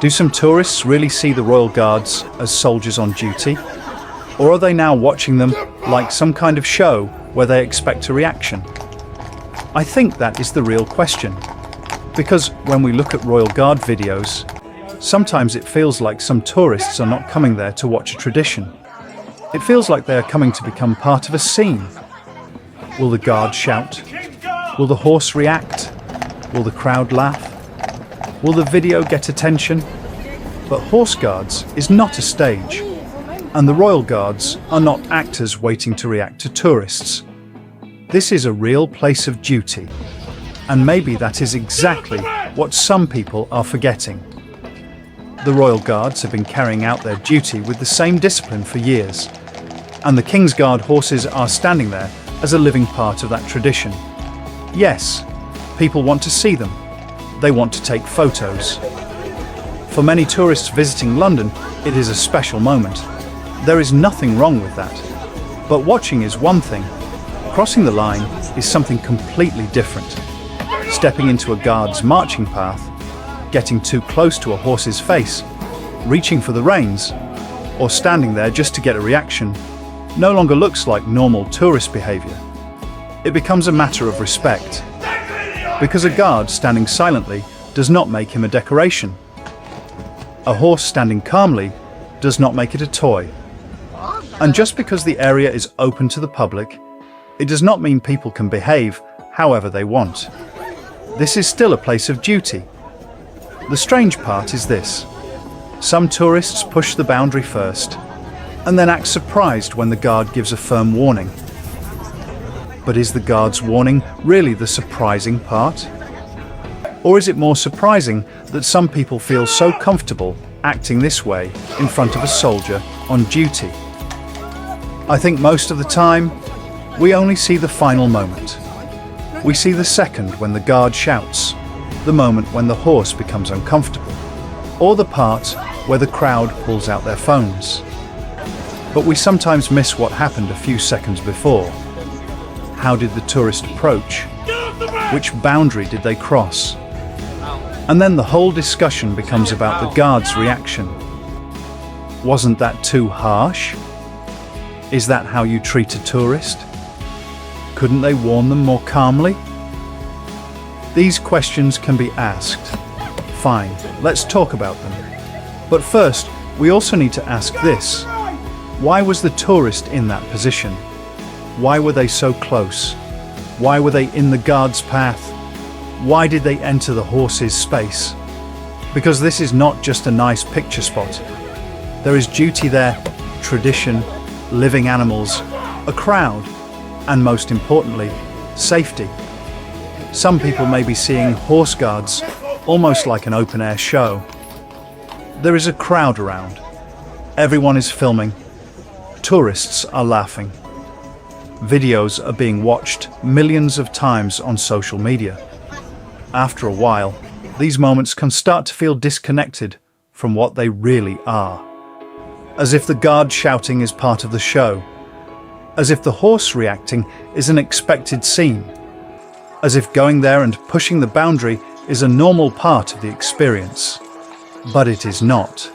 Do some tourists really see the royal guards as soldiers on duty? Or are they now watching them like some kind of show where they expect a reaction? I think that is the real question. Because when we look at royal guard videos, sometimes it feels like some tourists are not coming there to watch a tradition. It feels like they are coming to become part of a scene. Will the guard shout? Will the horse react? Will the crowd laugh? Will the video get attention? But Horse Guards is not a stage, and the Royal Guards are not actors waiting to react to tourists. This is a real place of duty, and maybe that is exactly what some people are forgetting. The Royal Guards have been carrying out their duty with the same discipline for years, and the King's Guard horses are standing there as a living part of that tradition. Yes, people want to see them. They want to take photos. For many tourists visiting London, it is a special moment. There is nothing wrong with that. But watching is one thing. Crossing the line is something completely different. Stepping into a guard's marching path, getting too close to a horse's face, reaching for the reins, or standing there just to get a reaction, no longer looks like normal tourist behavior. It becomes a matter of respect. Because a guard standing silently does not make him a decoration. A horse standing calmly does not make it a toy. And just because the area is open to the public, it does not mean people can behave however they want. This is still a place of duty. The strange part is this. Some tourists push the boundary first, and then act surprised when the guard gives a firm warning. But is the guard's warning really the surprising part? Or is it more surprising that some people feel so comfortable acting this way in front of a soldier on duty? I think most of the time, we only see the final moment. We see the second when the guard shouts, the moment when the horse becomes uncomfortable, or the part where the crowd pulls out their phones. But we sometimes miss what happened a few seconds before. How did the tourist approach? Which boundary did they cross? And then the whole discussion becomes about the guard's reaction. Wasn't that too harsh? Is that how you treat a tourist? Couldn't they warn them more calmly? These questions can be asked. Fine, let's talk about them. But first, we also need to ask this. Why was the tourist in that position? Why were they so close? Why were they in the guard's path? Why did they enter the horse's space? Because this is not just a nice picture spot. There is duty there, tradition, living animals, a crowd, and most importantly, safety. Some people may be seeing Horse Guards almost like an open-air show. There is a crowd around. Everyone is filming. Tourists are laughing. Videos are being watched millions of times on social media. After a while, these moments can start to feel disconnected from what they really are. As if the guard shouting is part of the show. As if the horse reacting is an expected scene. As if going there and pushing the boundary is a normal part of the experience. But it is not.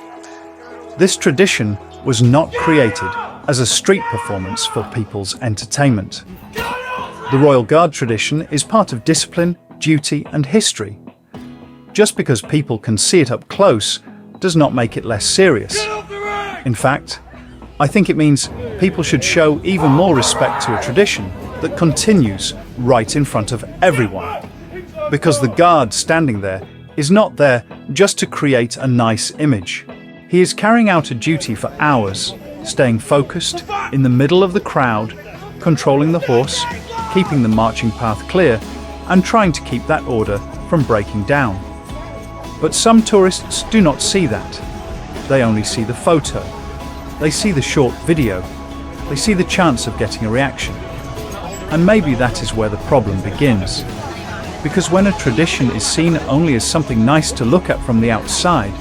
This tradition was not created as a street performance for people's entertainment. The Royal Guard tradition is part of discipline, duty, and history. Just because people can see it up close does not make it less serious. In fact, I think it means people should show even more respect to a tradition that continues right in front of everyone. Because the guard standing there is not there just to create a nice image. He is carrying out a duty for hours, staying focused in the middle of the crowd, controlling the horse, keeping the marching path clear, and trying to keep that order from breaking down. But some tourists do not see that. They only see the photo. They see the short video. They see the chance of getting a reaction. And maybe that is where the problem begins. Because when a tradition is seen only as something nice to look at from the outside,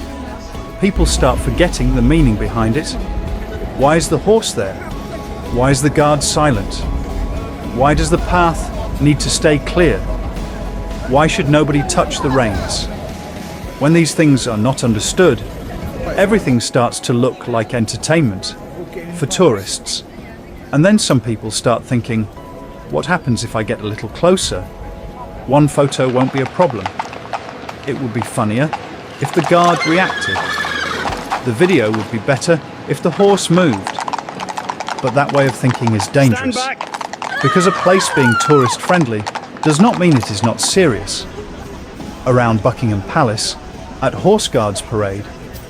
people start forgetting the meaning behind it. Why is the horse there? Why is the guard silent? Why does the path need to stay clear? Why should nobody touch the reins? When these things are not understood, everything starts to look like entertainment for tourists. And then some people start thinking, what happens if I get a little closer? One photo won't be a problem. It would be funnier if the guard reacted. The video would be better if the horse moved. But that way of thinking is dangerous, because a place being tourist-friendly does not mean it is not serious. Around Buckingham Palace, at Horse Guards Parade,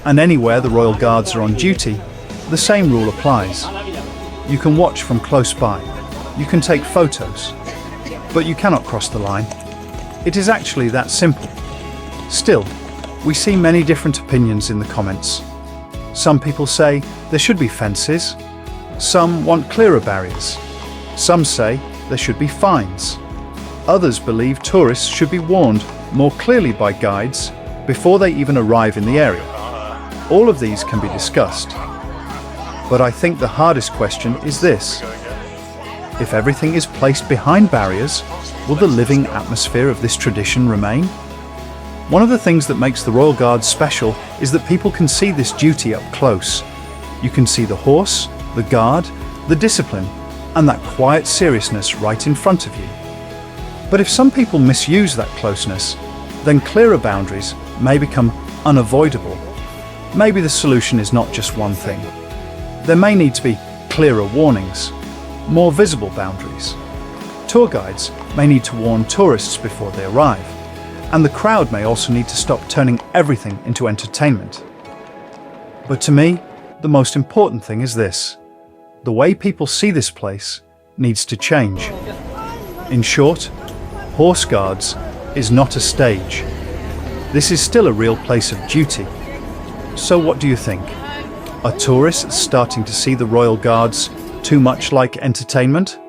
and anywhere the Royal Guards are on duty, the same rule applies. You can watch from close by, you can take photos, but you cannot cross the line. It is actually that simple. Still, we see many different opinions in the comments. Some people say there should be fences. Some want clearer barriers. Some say there should be fines. Others believe tourists should be warned more clearly by guides before they even arrive in the area. All of these can be discussed. But I think the hardest question is this. If everything is placed behind barriers, will the living atmosphere of this tradition remain? One of the things that makes the Royal Guards special is that people can see this duty up close. You can see the horse, the guard, the discipline, and that quiet seriousness right in front of you. But if some people misuse that closeness, then clearer boundaries may become unavoidable. Maybe the solution is not just one thing. There may need to be clearer warnings, more visible boundaries. Tour guides may need to warn tourists before they arrive, and the crowd may also need to stop turning everything into entertainment. But to me, the most important thing is this. The way people see this place needs to change. In short, Horse Guards is not a stage. This is still a real place of duty. So what do you think? Are tourists starting to see the Royal Guards too much like entertainment?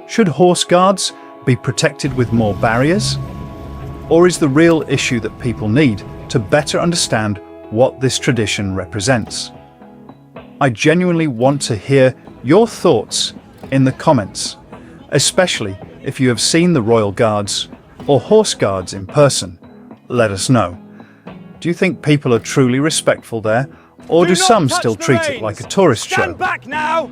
Should Horse Guards be protected with more barriers? Or is the real issue that people need to better understand what this tradition represents? I genuinely want to hear your thoughts in the comments, especially if you have seen the Royal Guards or Horse Guards in person. Let us know. Do you think people are truly respectful there, or do some still treat it like a tourist show? Stand back now!